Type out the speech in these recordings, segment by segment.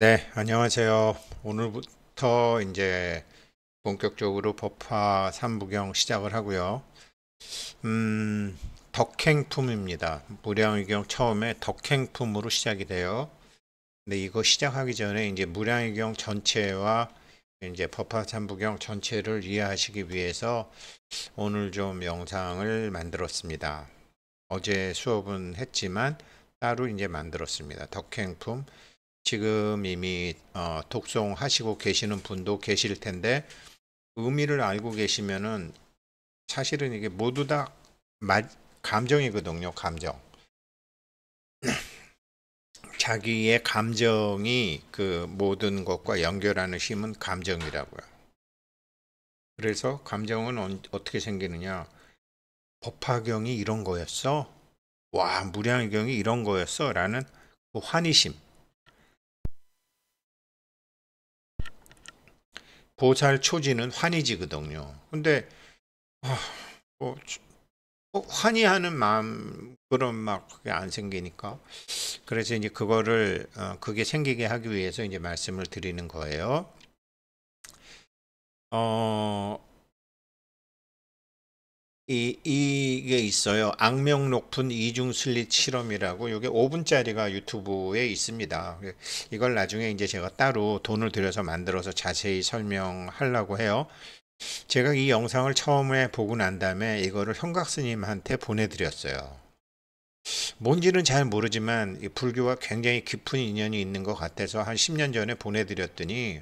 네, 안녕하세요. 오늘부터 이제 본격적으로 법화 3부경 시작을 하고요. 음, 덕행품입니다. 무량의경 처음에 덕행품으로 시작이 돼요. 근데 이거 시작하기 전에 이제 무량의경 전체와 이제 법화 3부경 전체를 이해하시기 위해서 오늘 좀 영상을 만들었습니다. 어제 수업은 했지만 따로 이제 만들었습니다. 덕행품. 지금 이미 독송하시고 계시는 분도 계실 텐데 의미를 알고 계시면은 사실은 이게 모두 다 감정이거든요. 감정. 자기의 감정이 그 모든 것과 연결하는 힘은 감정이라고요. 그래서 감정은 어떻게 생기느냐? 법화경이 이런 거였어? 와, 무량의경이 이런 거였어? 라는 그 환희심. 보살 초지는 환희지거든요. 근데 뭐 환희하는 마음 그런 막 그게 안 생기니까 그래서 이제 그거를 그게 생기게 하기 위해서 이제 말씀을 드리는 거예요. 어, 이게 있어요. 악명 높은 이중 슬릿 실험이라고 이게 5분짜리가 유튜브에 있습니다. 이걸 나중에 이제 제가 따로 돈을 들여서 만들어서 자세히 설명하려고 해요. 제가 이 영상을 처음에 보고 난 다음에 이거를 형각 스님한테 보내드렸어요. 뭔지는 잘 모르지만 이 불교와 굉장히 깊은 인연이 있는 것 같아서 한 10년 전에 보내드렸더니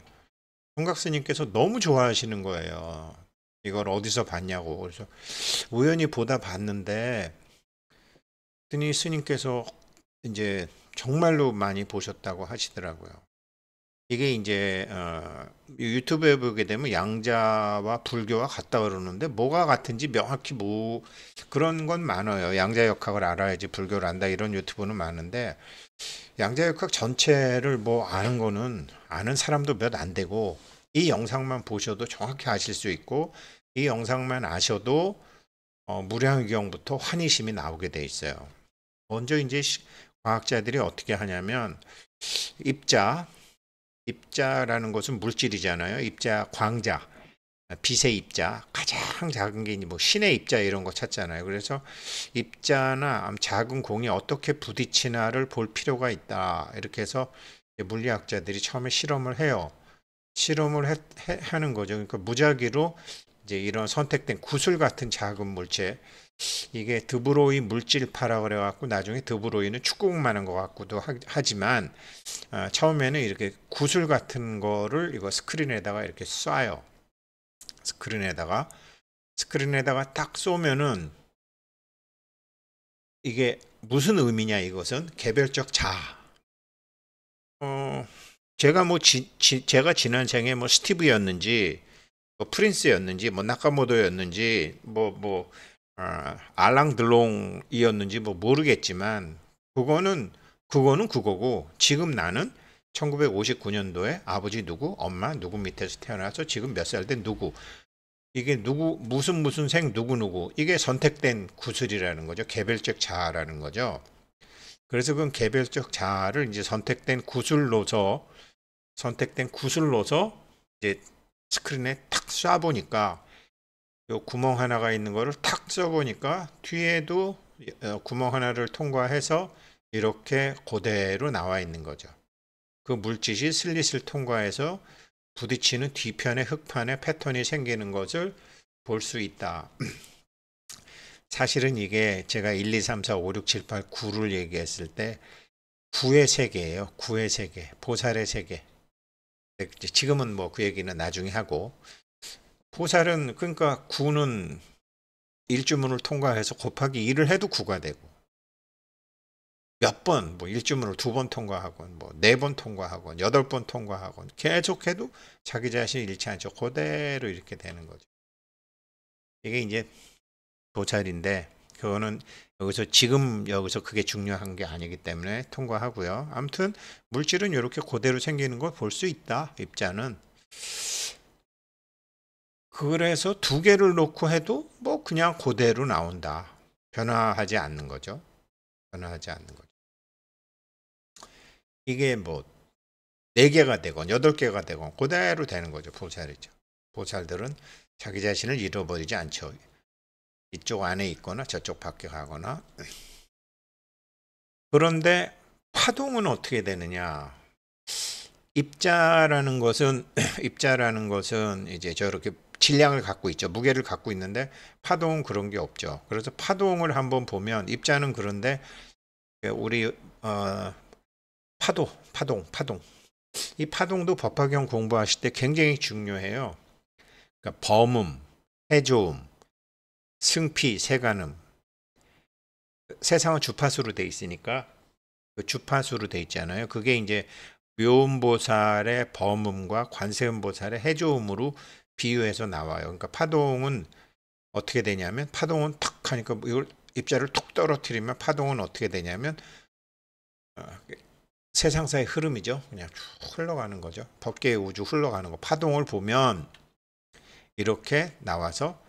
총각 스님께서 너무 좋아하시는 거예요. 이걸 어디서 봤냐고. 그래서 우연히 보다 봤는데 그랬더니 스님께서 이제 정말로 많이 보셨다고 하시더라고요. 이게 이제 유튜브에 보게 되면 양자와 불교가 같다 그러는데 뭐가 같은지 명확히 뭐 그런 건 많아요. 양자역학을 알아야지 불교를 안다 이런 유튜브는 많은데 양자역학 전체를 뭐 아는 거는 아는 사람도 몇 안 되고 이 영상만 보셔도 정확히 아실 수 있고 이 영상만 아셔도 무량의경부터 환희심이 나오게 돼 있어요. 먼저 이제 과학자들이 어떻게 하냐면 입자, 입자라는 것은 물질이잖아요. 입자, 광자, 빛의 입자, 가장 작은 게 뭐 신의 입자 이런 거 찾잖아요. 그래서 입자나 작은 공이 어떻게 부딪히나를 볼 필요가 있다. 이렇게 해서 물리학자들이 처음에 실험을 해요. 실험을 하는 거죠. 그러니까 무작위로 이제 이런 선택된 구슬 같은 작은 물체, 이게 드브로이 물질파라 그래갖고 나중에 드브로이는 축구공만한 것 같기도 하지만 처음에는 이렇게 구슬 같은 거를 이거 스크린에다가 이렇게 쏴요. 스크린에다가 스크린에다가 딱 쏘면은 이게 무슨 의미냐 이것은 개별적 자아. 어, 제가 뭐 제가 지난 생에 뭐 스티브였는지 뭐 프린스였는지 뭐 나카모토였는지 알랑 드롱이었는지 뭐 모르겠지만 그거는 그거는 그거고 지금 나는 1959년도에 아버지 누구, 엄마 누구 밑에서 태어나서 지금 몇 살 된 누구 이게 누구 무슨 생 누구 이게 선택된 구슬이라는 거죠. 개별적 자아라는 거죠. 그래서 그 개별적 자아를 이제 선택된 구슬로서 이제 스크린에 탁 쏴보니까 요 구멍 하나가 있는 거를 탁 쏴보니까 뒤에도 구멍 하나를 통과해서 이렇게 그대로 나와 있는 거죠. 그 물질이 슬릿을 통과해서 부딪히는 뒤편의 흙판에 패턴이 생기는 것을 볼 수 있다. 사실은 이게 제가 1, 2, 3, 4, 5, 6, 7, 8, 9를 얘기했을 때 9의 세계예요. 9의 세계, 보살의 세계. 지금은 뭐 그 얘기는 나중에 하고 보살은 그러니까 9는 일주문을 통과해서 곱하기 2를 해도 9가 되고 몇 번, 뭐 일주문을 2번 통과하건 뭐 4번 통과하건 8번 통과하건 계속해도 자기 자신이 잃지 않죠. 그대로 이렇게 되는 거죠. 이게 이제 도찰인데 그거는 여기서 그게 중요한 게 아니기 때문에 통과하고요. 아무튼 물질은 이렇게 그대로 생기는 걸 볼 수 있다. 입자는. 그래서 두 개를 놓고 해도 뭐 그냥 그대로 나온다. 변화하지 않는 거죠. 변화하지 않는 거죠. 이게 뭐 4개가 되건 8개가 되건 그대로 되는 거죠. 보살이죠. 보살들은 자기 자신을 잃어버리지 않죠. 이쪽 안에 있거나 저쪽 밖에 가거나. 그런데 파동은 어떻게 되느냐? 입자라는 것은 입자라는 것은 이제 저렇게 질량을 갖고 있죠. 무게를 갖고 있는데 파동은 그런 게 없죠. 그래서 파동을 한번 보면 입자는 그런데 우리 파동 이 파동도 법화경 공부하실 때 굉장히 중요해요. 그러니까 범음, 해조음, 승피, 세간음. 세상은 주파수로 돼 있으니까 그 주파수로 돼 있잖아요. 그게 이제 묘음보살의 범음과 관세음보살의 해조음으로 비유해서 나와요. 그러니까 파동은 어떻게 되냐면 파동은 탁 하니까 이걸 입자를 툭 떨어뜨리면 파동은 어떻게 되냐면 세상사의 흐름이죠. 그냥 쭉 흘러가는 거죠. 법계의 우주 흘러가는 거. 파동을 보면 이렇게 나와서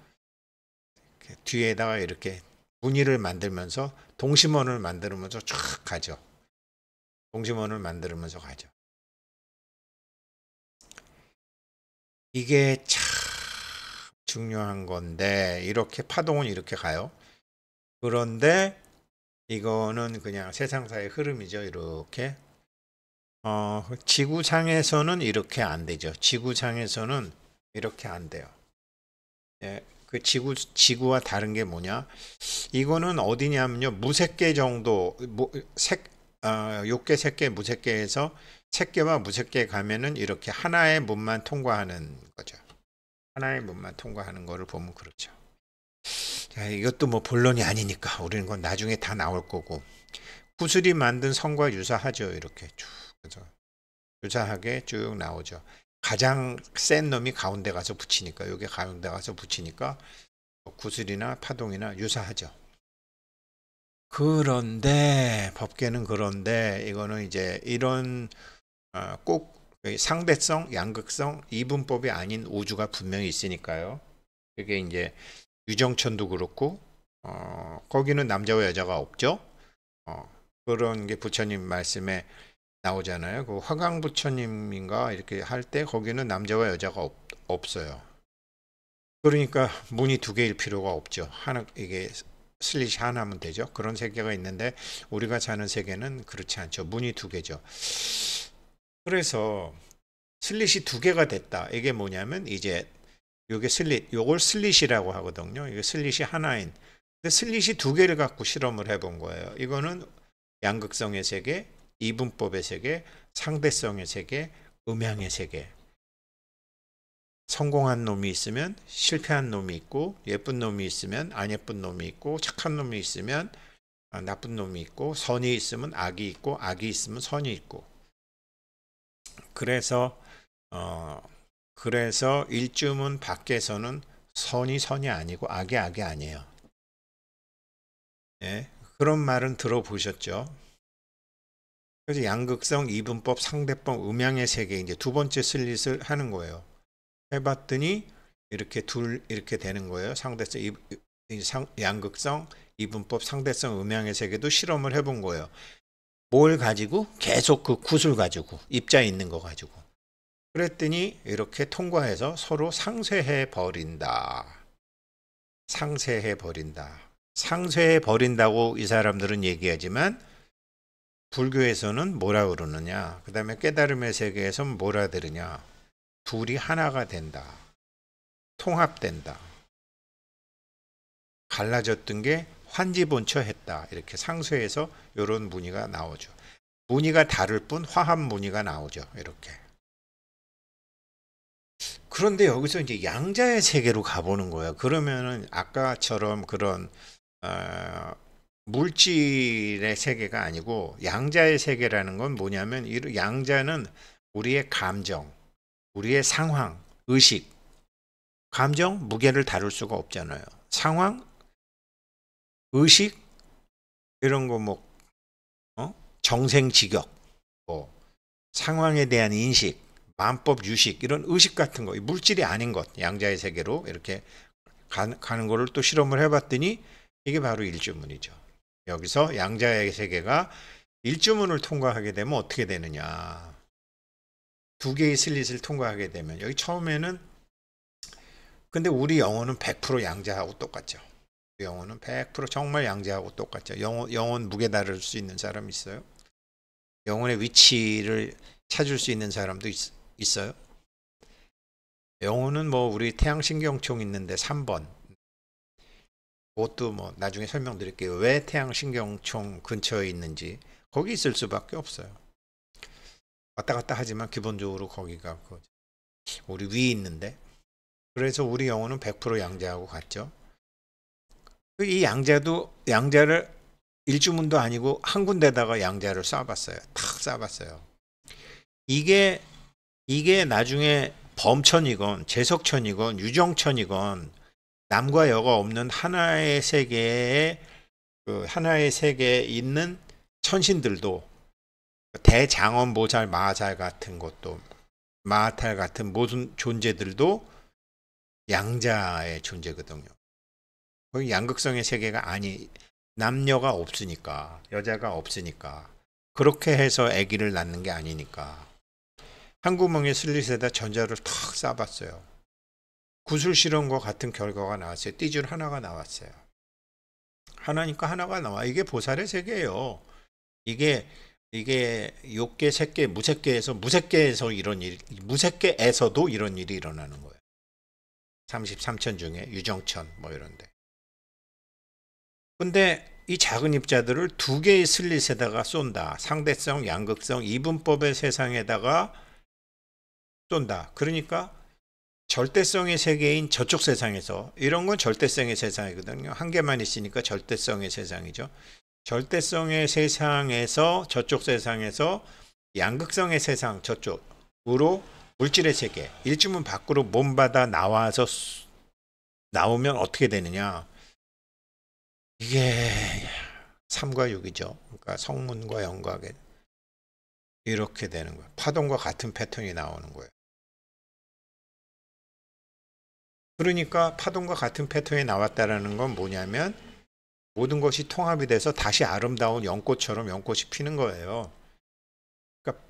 이렇게 뒤에다가 이렇게 무늬를 만들면서 동심원을 만들면서 쫙 가죠. 동심원을 만들면서 가죠. 이게 참 중요한 건데 이렇게 파동은 이렇게 가요. 그런데 이거는 그냥 세상사의 흐름이죠. 이렇게 지구상에서는 이렇게 안 되죠. 지구상에서는 이렇게 안 돼요. 예, 그 지구와 다른 게 뭐냐? 이거는 어디냐면요. 무색계 정도, 욕계, 색계, 무색계에서 색계와 무색계 가면은 이렇게 하나의 문만 통과하는 거죠. 하나의 문만 통과하는 거를 보면 그렇죠. 자, 이것도 뭐 본론이 아니니까 우리는 건 나중에 다 나올 거고. 구슬이 만든 성과 유사하죠. 이렇게 쭉. 그래서 유사하게 쭉 나오죠. 가장 센 놈이 가운데 가서 붙이니까, 여기 가운데 가서 붙이니까 구슬이나 파동이나 유사하죠. 그런데 법계는 그런데 이거는 이제 이런 꼭 상대성, 양극성, 이분법이 아닌 우주가 분명히 있으니까요. 그게 이제 유정천도 그렇고 거기는 남자와 여자가 없죠. 그런 게 부처님 말씀에 나오잖아요. 그 화강 부처님인가 이렇게 할 때 거기는 남자와 여자가 없어요. 그러니까 문이 2개일 필요가 없죠. 하나 이게 슬릿이 하나면 되죠. 그런 세계가 있는데 우리가 사는 세계는 그렇지 않죠. 문이 2개죠. 그래서 슬릿이 2개가 됐다. 이게 뭐냐면 이제 요게 슬릿, 요걸 슬릿이라고 하거든요. 이게 슬릿이 하나인. 근데 슬릿이 2개를 갖고 실험을 해본 거예요. 이거는 양극성의 세계, 이분법의 세계, 상대성의 세계, 음양의 세계. 성공한 놈이 있으면 실패한 놈이 있고, 예쁜 놈이 있으면 안 예쁜 놈이 있고, 착한 놈이 있으면 나쁜 놈이 있고, 선이 있으면 악이 있고, 악이 있으면 선이 있고. 그래서 일주문 밖에서는 선이 아니고 악이 아니에요. 예, 그런 말은 들어보셨죠? 그래서 양극성, 이분법, 상대법, 음양의 세계 이제 2번째 슬릿을 하는 거예요. 해봤더니 이렇게 되는 거예요. 상대성, 양극성, 이분법, 상대성, 음양의 세계도 실험을 해본 거예요. 뭘 가지고? 계속 그 굿을 가지고, 입자에 있는 거 가지고. 그랬더니 이렇게 통과해서 서로 상쇄해 버린다. 상쇄해 버린다. 상쇄해 버린다고 이 사람들은 얘기하지만 불교에서는 뭐라 그러느냐? 그 다음에 깨달음의 세계에서는 뭐라 들으냐? 둘이 하나가 된다. 통합된다. 갈라졌던 게 환지본처했다. 이렇게 상쇄해서 이런 무늬가 나오죠. 무늬가 다를 뿐 화합 무늬가 나오죠. 이렇게. 그런데 여기서 이제 양자의 세계로 가보는 거예요. 그러면은 아까처럼 그런 물질의 세계가 아니고 양자의 세계라는 건 뭐냐면 이 양자는 우리의 감정, 우리의 상황, 의식, 감정, 무게를 다룰 수가 없잖아요. 상황, 의식 이런 거 뭐 정생지격, 뭐 상황에 대한 인식, 만법, 유식 이런 의식 같은 거, 물질이 아닌 것, 양자의 세계로 이렇게 가는 거를 또 실험을 해봤더니 이게 바로 일주문이죠. 여기서 양자의 세계가 일주문을 통과하게 되면 어떻게 되느냐? 두 개의 슬릿을 통과하게 되면 여기 처음에는 근데 우리 영혼은 100% 양자하고 똑같죠. 영혼은 100% 정말 양자하고 똑같죠. 영혼 무게 다룰 수 있는 사람 있어요? 영혼의 위치를 찾을 수 있는 사람도 있어요? 영혼은 뭐 우리 태양신경총 있는데 3번 그것도 뭐 나중에 설명드릴게요. 왜 태양신경총 근처에 있는지 거기 있을 수밖에 없어요. 왔다 갔다 하지만 기본적으로 거기가 우리 위에 있는데 그래서 우리 영혼은 100% 양자하고 같죠. 이 양자를 일주문도 아니고 한 군데다가 양자를 쏴봤어요. 탁 쏴봤어요. 이게 나중에 범천이건 제석천이건 유정천이건 남과 여가 없는 하나의 세계에 하나의 세계에 있는 천신들도 대장엄보살 마하살 같은 것도 마하탈 같은 모든 존재들도 양자의 존재거든요. 거기 양극성의 세계가 남녀가 없으니까 여자가 없으니까 그렇게 해서 아기를 낳는 게 아니니까 한 구멍에 슬릿에다 전자를 탁 쏴봤어요. 구슬 실험과 같은 결과가 나왔어요. 띠줄 하나가 나왔어요. 하나니까 하나가 나와. 이게 보살의 세계예요. 이게 욕계, 색계, 무색계에서도 이런 일이 일어나는 거예요. 33천 중에 유정천 뭐 이런데. 근데 이 작은 입자들을 두 개의 슬릿에다가 쏜다. 상대성, 양극성, 이분법의 세상에다가 쏜다. 그러니까 절대성의 세계인 저쪽 세상에서 이런 건 절대성의 세상이거든요. 한 개만 있으니까 절대성의 세상이죠. 절대성의 세상에서 저쪽 세상에서 양극성의 세상 저쪽으로 물질의 세계 일주문 밖으로 몸받아 나오면 어떻게 되느냐. 이게 3과 6이죠. 그러니까 성문과 영각에 이렇게 되는 거예요. 파동과 같은 패턴이 나오는 거예요. 그러니까 파동과 같은 패턴이 나왔다라는 건 뭐냐면 모든 것이 통합이 돼서 다시 아름다운 연꽃처럼 연꽃이 피는 거예요. 그러니까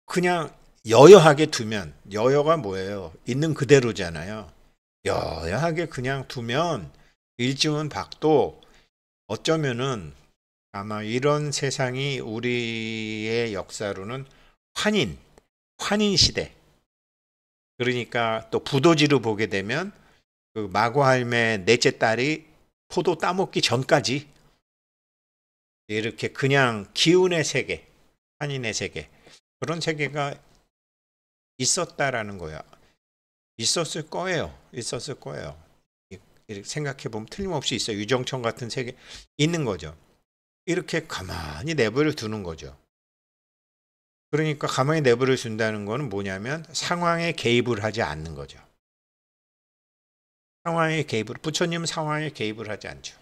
그냥 여여하게 두면 여여가 뭐예요? 있는 그대로잖아요. 여여하게 그냥 두면 일증은 박도 어쩌면은 아마 이런 세상이 우리의 역사로는 환인 시대. 그러니까 또 부도지로 보게 되면 그 마고할매 넷째 딸이 포도 따먹기 전까지 이렇게 그냥 기운의 세계, 환인의 세계 그런 세계가 있었다라는 거야. 있었을 거예요. 이렇게 생각해 보면 틀림없이 있어요. 유정천 같은 세계 있는 거죠. 이렇게 가만히 내버려 두는 거죠. 그러니까 가만히 내버려 둔다는 거는 뭐냐면 상황에 개입을 하지 않는 거죠. 부처님은 상황에 개입을 하지 않죠.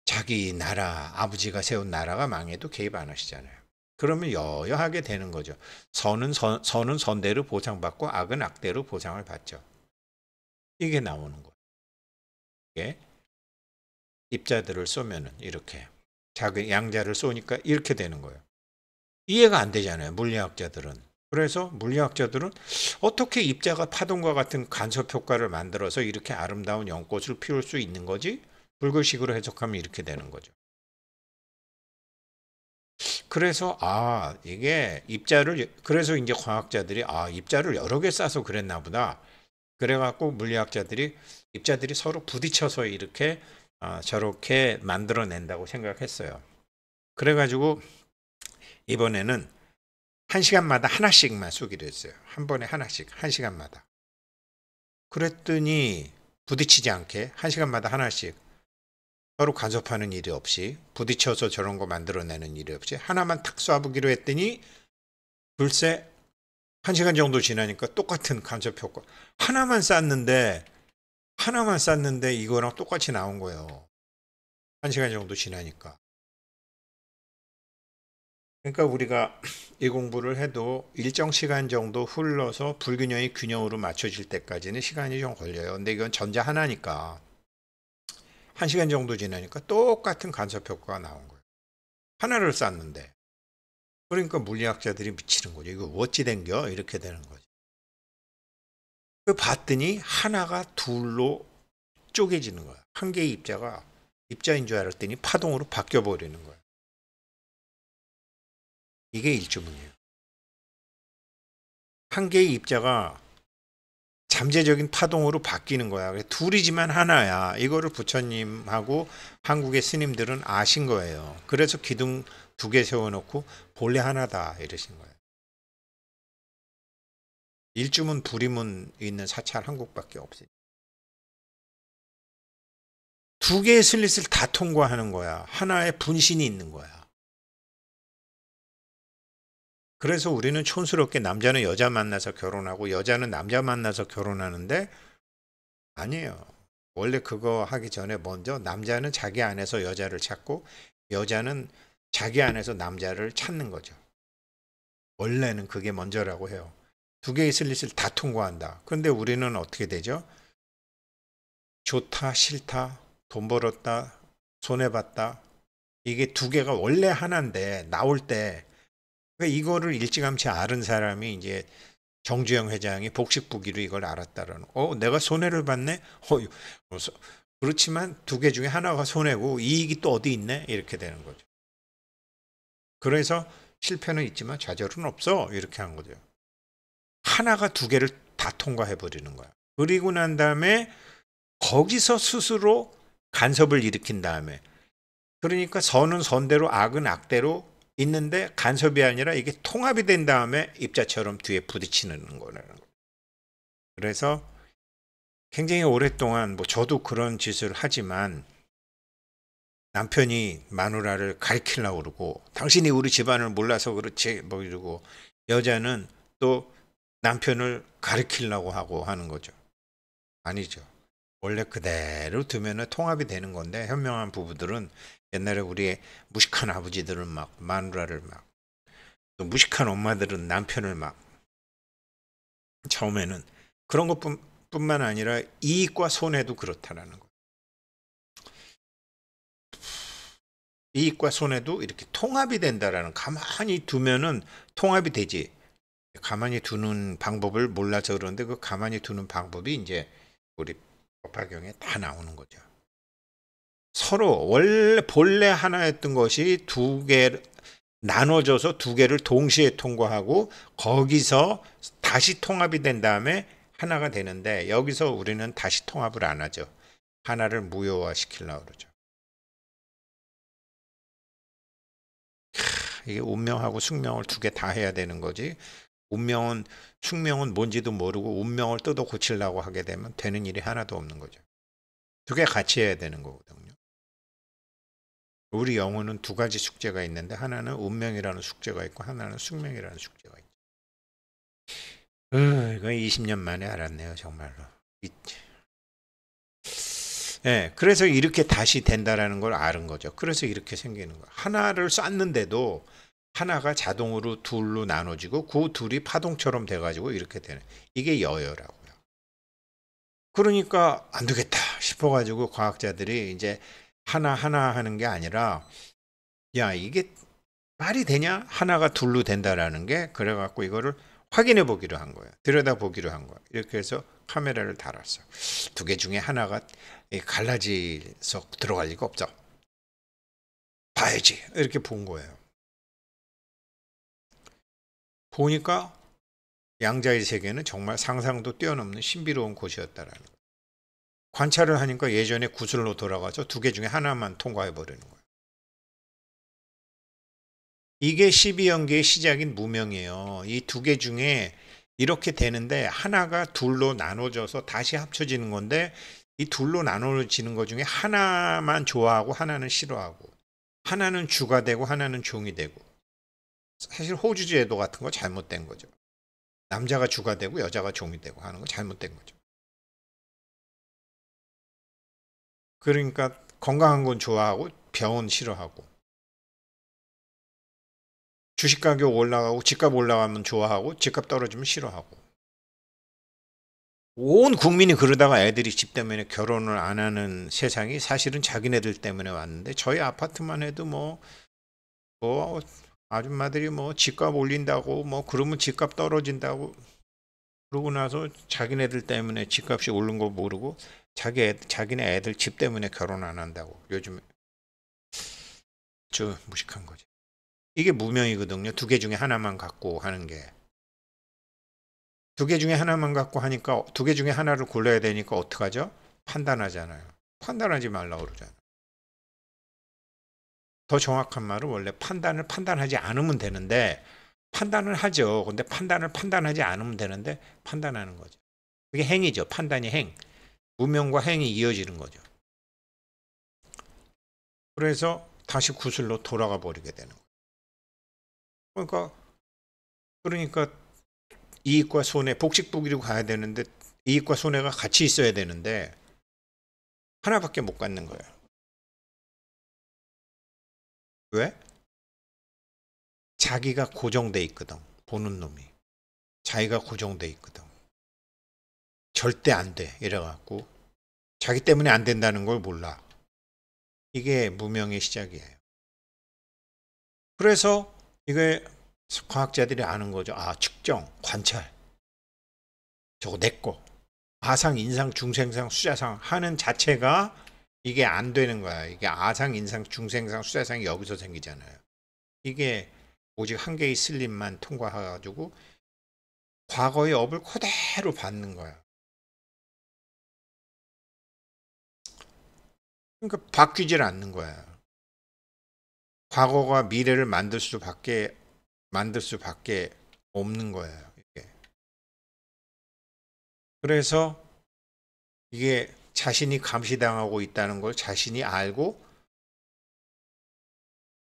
자기 나라, 아버지가 세운 나라가 망해도 개입 안 하시잖아요. 그러면 여여하게 되는 거죠. 선은 선대로 보상받고 악은 악대로 보상을 받죠. 이게 나오는 거예요. 이게 입자들을 쏘면은 이렇게 자기 양자를 쏘니까 이렇게 되는 거예요. 이해가 안 되잖아요. 물리학자들은. 그래서 물리학자들은 어떻게 입자가 파동과 같은 간섭 효과를 만들어서 이렇게 아름다운 연꽃을 피울 수 있는 거지? 불글식으로 해석하면 이렇게 되는 거죠. 그래서 이게 그래서 이제 과학자들이 입자를 여러 개 쏴서 그랬나 보다. 그래갖고 물리학자들이 입자들이 서로 부딪혀서 이렇게 저렇게 만들어낸다고 생각했어요. 그래가지고 이번에는 1시간마다 하나씩만 쏘기로 했어요. 한 번에 하나씩, 1시간마다. 그랬더니 부딪히지 않게 1시간마다 하나씩 서로 간섭하는 일이 없이 부딪혀서 저런 거 만들어내는 일이 없이 하나만 탁 쏴보기로 했더니 글쎄 1시간 정도 지나니까 똑같은 간섭 효과. 하나만 쐈는데 이거랑 똑같이 나온 거예요. 1시간 정도 지나니까. 그러니까 우리가 이 공부를 해도 일정 시간 정도 흘러서 불균형이 균형으로 맞춰질 때까지는 시간이 좀 걸려요. 근데 이건 전자 하나니까 1시간 정도 지나니까 똑같은 간섭 효과가 나온 거예요. 하나를 쐈는데. 그러니까 물리학자들이 미치는 거죠. 이거 어찌 된겨? 이렇게 되는 거죠. 그 봤더니 하나가 둘로 쪼개지는 거야. 한 개의 입자가 입자인 줄 알았더니 파동으로 바뀌어 버리는 거야. 이게 일주문이에요. 한 개의 입자가 잠재적인 파동으로 바뀌는 거야. 그래서 둘이지만 하나야. 이거를 부처님하고 한국의 스님들은 아신 거예요. 그래서 기둥 2개 세워놓고 본래 하나다 이러신 거예요. 일주문 불이문 있는 사찰 한국밖에 없어요. 2개의 슬릿을 다 통과하는 거야. 하나의 분신이 있는 거야. 그래서 우리는 촌스럽게 남자는 여자 만나서 결혼하고 여자는 남자 만나서 결혼하는데 아니에요. 원래 그거 하기 전에 먼저 남자는 자기 안에서 여자를 찾고 여자는 자기 안에서 남자를 찾는 거죠. 원래는 그게 먼저라고 해요. 2개의 슬릿을 다 통과한다. 그런데 우리는 어떻게 되죠? 좋다, 싫다, 돈 벌었다, 손해봤다. 이게 2개가 원래 하나인데 나올 때 그러니까 이거를 일찌감치 알은 사람이 이제 정주영 회장이 복식부기로 이걸 알았다라는. 내가 손해를 봤네. 그렇지만 2개 중에 하나가 손해고 이익이 또 어디 있네. 이렇게 되는 거죠. 그래서 실패는 있지만 좌절은 없어. 이렇게 한 거죠. 하나가 2개를 다 통과해 버리는 거야. 그리고 난 다음에 거기서 스스로 간섭을 일으킨 다음에 그러니까 선은 선대로 악은 악대로 있는데 간섭이 아니라 이게 통합이 된 다음에 입자처럼 뒤에 부딪히는 거라는 거예요. 그래서 굉장히 오랫동안 저도 그런 짓을 하지만 남편이 마누라를 가리키려고 그러고 당신이 우리 집안을 몰라서 그렇지 이러고 여자는 또 남편을 가리키려고 하고 하는 거죠. 아니죠. 원래 그대로 두면은 통합이 되는 건데 현명한 부부들은 옛날에 우리의 무식한 아버지들은 막 마누라를 막 또 무식한 엄마들은 남편을 막 처음에는 그런 것뿐만 아니라 이익과 손해도 그렇다라는 거. 이익과 손해도 이렇게 통합이 된다라는 가만히 두면은 통합이 되지. 가만히 두는 방법을 몰라서 그러는데 그 가만히 두는 방법이 이제 우리 법화경에 다 나오는 거죠. 서로 원래 본래 하나였던 것이 2개 나눠져서 2개를 동시에 통과하고 거기서 다시 통합이 된 다음에 하나가 되는데 여기서 우리는 다시 통합을 안 하죠. 하나를 무효화시키려고 그러죠. 이게 운명하고 숙명을 2개 다 해야 되는 거지. 숙명은 뭔지도 모르고 운명을 뜯어 고치려고 하게 되면 되는 일이 하나도 없는 거죠. 2개 같이 해야 되는 거거든요. 우리 영혼은 2가지 숙제가 있는데 하나는 운명이라는 숙제가 있고 하나는 숙명이라는 숙제가 있죠. 이거 20년 만에 알았네요, 정말로. 네, 그래서 이렇게 다시 된다라는 걸 아는 거죠. 그래서 이렇게 생기는 거예요. 하나를 쐈는데도 하나가 자동으로 둘로 나눠지고 그 둘이 파동처럼 돼가지고 이렇게 되는 이게 여여라고요. 그러니까 안 되겠다 싶어가지고 과학자들이 이제 하나 하는 게 아니라 야 이게 말이 되냐? 하나가 둘로 된다라는 게 그래갖고 이거를 확인해 보기로 한 거예요. 들여다 보기로 한 거예요. 이렇게 해서 카메라를 달았어. 2개 중에 하나가 갈라져서 들어갈 리가 없죠. 봐야지. 이렇게 본 거예요. 보니까 양자의 세계는 정말 상상도 뛰어넘는 신비로운 곳이었다라는 거예요. 관찰을 하니까 예전에 구슬로 돌아가서 2개 중에 하나만 통과해 버리는 거예요. 이게 12연계의 시작인 무명이에요. 이 2개 중에 이렇게 되는데 하나가 둘로 나눠져서 다시 합쳐지는 건데 이 둘로 나눠지는 것 중에 하나만 좋아하고 하나는 싫어하고 하나는 주가 되고 하나는 종이 되고 사실 호주 제도 같은 거 잘못된 거죠. 남자가 주가 되고 여자가 종이 되고 하는 거 잘못된 거죠. 그러니까 건강한 건 좋아하고 병은 싫어하고 주식 가격 올라가고 집값 올라가면 좋아하고 집값 떨어지면 싫어하고 온 국민이 그러다가 애들이 집 때문에 결혼을 안 하는 세상이 사실은 자기네들 때문에 왔는데 저희 아파트만 해도 뭐 아줌마들이 뭐 집값 올린다고 뭐 그러면 집값 떨어진다고 그러고 나서 자기네들 때문에 집값이 오른 거 모르고 자기네 애들 집 때문에 결혼 안 한다고 요즘에 저 무식한 거지. 이게 무명이거든요. 두 개 중에 하나만 갖고 하는 게. 두 개 중에 하나만 갖고 하니까 두 개 중에 하나를 골라야 되니까 어떡하죠? 판단하잖아요. 판단하지 말라고 그러잖아요. 더 정확한 말은 원래 판단하지 않으면 되는데 판단을 하죠. 근데 판단하지 않으면 되는데 판단하는 거죠. 그게 행이죠. 판단이 행. 무명과 행이 이어지는 거죠. 그래서 다시 구슬로 돌아가 버리게 되는 거예요. 그러니까 이익과 손해, 복식복이로 가야 되는데 이익과 손해가 같이 있어야 되는데 하나밖에 못 갖는 거예요. 왜? 자기가 고정돼 있거든. 보는 놈이. 자기가 고정돼 있거든. 절대 안 돼. 이래갖고 자기 때문에 안 된다는 걸 몰라. 이게 무명의 시작이에요. 그래서 이게 과학자들이 아는 거죠. 아, 측정, 관찰. 저거 내 거. 아상, 인상, 중생상, 수자상 하는 자체가 이게 안 되는 거야. 이게 아상, 인상, 중생상, 수자상이 여기서 생기잖아요. 이게 오직 한 개의 슬림만 통과해가지고 과거의 업을 그대로 받는 거야. 그러니까 바뀌질 않는 거야. 과거가 미래를 만들 수밖에 없는 거예요. 이게. 그래서 이게 자신이 감시당하고 있다는 걸 자신이 알고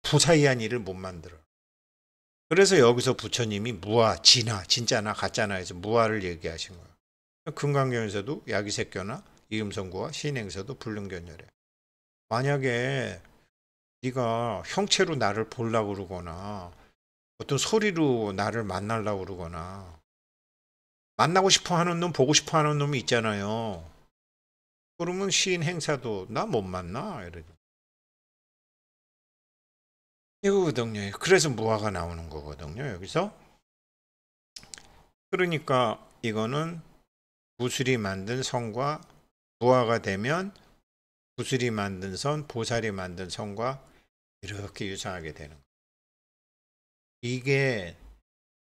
부사의한 일을 못 만들어. 그래서 여기서 부처님이 무아, 진화, 진짜나 가짜나 해서 무아를 얘기하신 거예요. 금강경에서도 야기색교나 이음성구와 신행에서도 불능견열해. 만약에 네가 형체로 나를 보려고 그러거나 어떤 소리로 나를 만나려고 그러거나 만나고 싶어 하는 놈, 보고 싶어 하는 놈이 있잖아요. 그러면 시인 행사도 나 못 만나 이러죠. 이거거든요. 그래서 무아가 나오는 거거든요. 여기서. 그러니까 이거는 무술이 만든 성과 무아가 되면 구슬이 만든 선, 보살이 만든 선과 이렇게 유사하게 되는 거예요.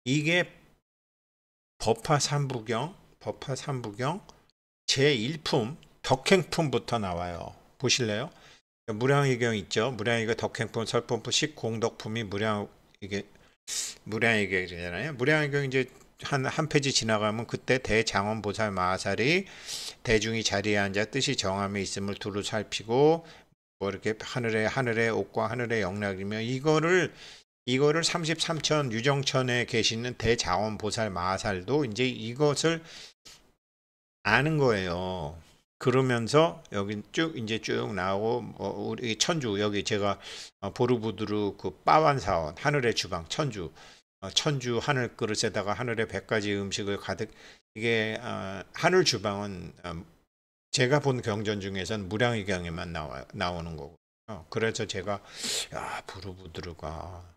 이게 법화삼부경 제1품 덕행품부터 나와요. 보실래요? 무량의경 있죠. 무량의경 덕행품, 설품품, 식공덕품이 무량의경이잖아요. 무량의경 이제 한 페이지 지나가면 그때 대장원보살 마하살이 대중이 자리에 앉아 뜻이 정함에 있음을 두루 살피고 뭐 이렇게 하늘의 옥과 하늘의 영락이며 이거를 33천 유정천에 계시는 대자원보살 마하살도 이제 이것을 아는 거예요. 그러면서 여기 쭉 나오고 우리 천주 여기 제가 보르부드르 그 빠완사원 하늘의 주방 천주 하늘 그릇에다가 하늘의 100가지 음식을 가득 이게 하늘 주방은 제가 본 경전 중에선 무량의경에만 나오는 거고 그래서 제가 야 보르부드르가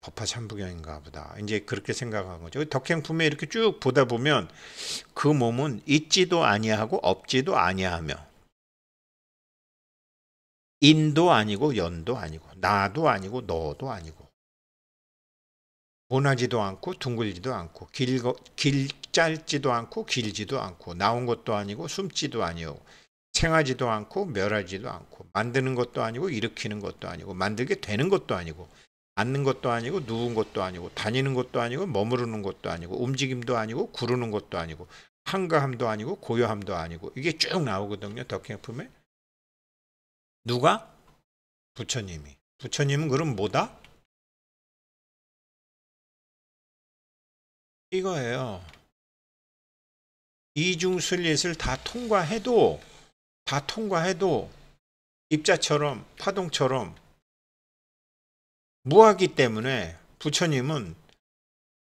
법화삼부경인가 보다 이제 그렇게 생각한 거죠. 덕행품에 이렇게 쭉 보다 보면 그 몸은 있지도 아니하고 없지도 아니하며 인도 아니고 연도 아니고 나도 아니고 너도 아니고 모나지도 않고 둥글지도 않고 짧지도 않고 길지도 않고 나온 것도 아니고 숨지도 아니고 생하지도 않고 멸하지도 않고 만드는 것도 아니고 일으키는 것도 아니고 만들게 되는 것도 아니고 앉는 것도 아니고 누운 것도 아니고 다니는 것도 아니고 머무르는 것도 아니고 움직임도 아니고 구르는 것도 아니고 한가함도 아니고 고요함도 아니고 이게 쭉 나오거든요. 덕행품에. 누가? 부처님이. 부처님은 그럼 뭐다? 이거예요. 이중순릿을 다 통과해도 입자처럼 파동처럼 무하기 때문에 부처님은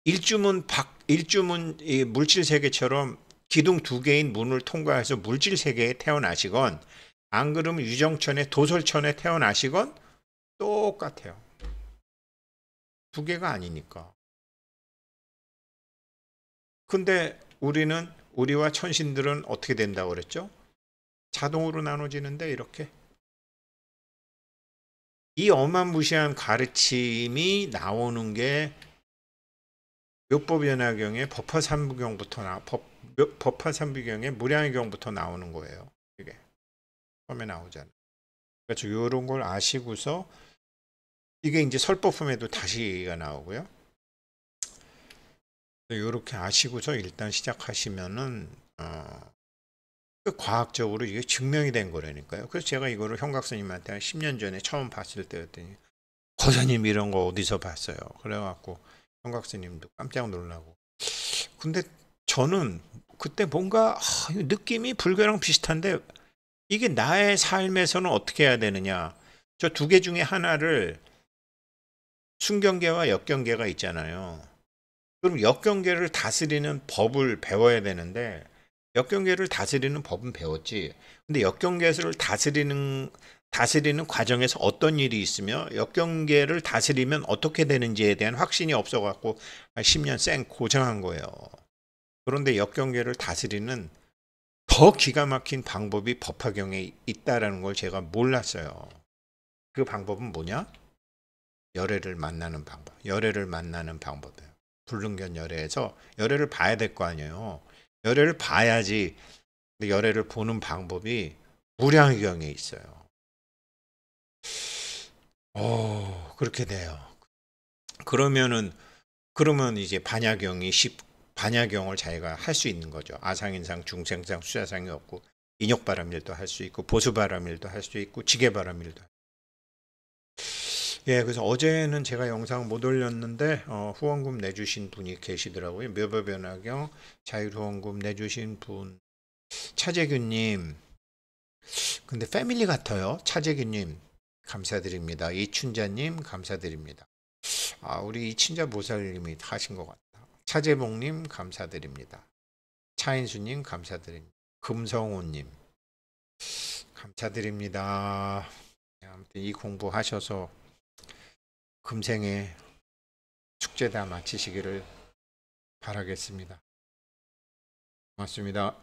일주문 이 물질 세계처럼 기둥 두 개인 문을 통과해서 물질 세계에 태어나시건 안 그러면 유정천에 도솔천에 태어나시건 똑같아요. 두 개가 아니니까. 근데 우리와 천신들은 어떻게 된다고 그랬죠? 자동으로 나눠지는데 이렇게. 이 어마무시한 가르침이 나오는 게 묘법연화경의 법화삼부경부터 법화삼부경의 무량의경부터 나오는 거예요. 이게 처음에 나오잖아요. 그래서 이런 걸 아시고서 이게 이제 설법품에도 다시가 나오고요. 이렇게 아시고서 일단 시작하시면은 과학적으로 이게 증명이 된 거라니까요. 그래서 제가 이거를 형각스님한테 한 10년 전에 처음 봤을 때였더니 거사님 이런 거 어디서 봤어요? 그래갖고 형각스님도 깜짝 놀라고. 근데 저는 그때 뭔가 느낌이 불교랑 비슷한데 이게 나의 삶에서는 어떻게 해야 되느냐. 저 두 개 중에 하나를 순경계와 역경계가 있잖아요. 그럼 역경계를 다스리는 법을 배워야 되는데 역경계를 다스리는 법은 배웠지. 근데 역경계를 다스리는 과정에서 어떤 일이 있으며 역경계를 다스리면 어떻게 되는지에 대한 확신이 없어갖고 10년 쌩 고정한 거예요. 그런데 역경계를 다스리는 더 기가 막힌 방법이 법화경에 있다라는 걸 제가 몰랐어요. 그 방법은 뭐냐? 열애를 만나는 방법. 열애를 만나는 방법이에요. 불능견 열애에서 열애를 봐야 될 거 아니에요. 열애를 봐야지. 근데 열애를 보는 방법이 무량의경에 있어요. 그렇게 돼요. 그러면 이제 반야경을 자기가 할 수 있는 거죠. 아상인상, 중생상, 수자상이 없고 인욕바람일도 할 수 있고 보수바람일도 할 수 있고 지게바람일도. 예, 그래서 어제는 제가 영상 못 올렸는데 후원금 내주신 분이 계시더라고요. 묘법연화경 자율후원금 내주신 분 차재규님. 근데 패밀리 같아요. 차재규님 감사드립니다. 이춘자님 감사드립니다. 우리 이춘자 모살님이 하신 것 같다. 차재봉님 감사드립니다. 차인수님 감사드립니다. 금성호님 감사드립니다. 아무튼 이 공부하셔서 금생에 축제 다 마치시기를 바라겠습니다. 고맙습니다.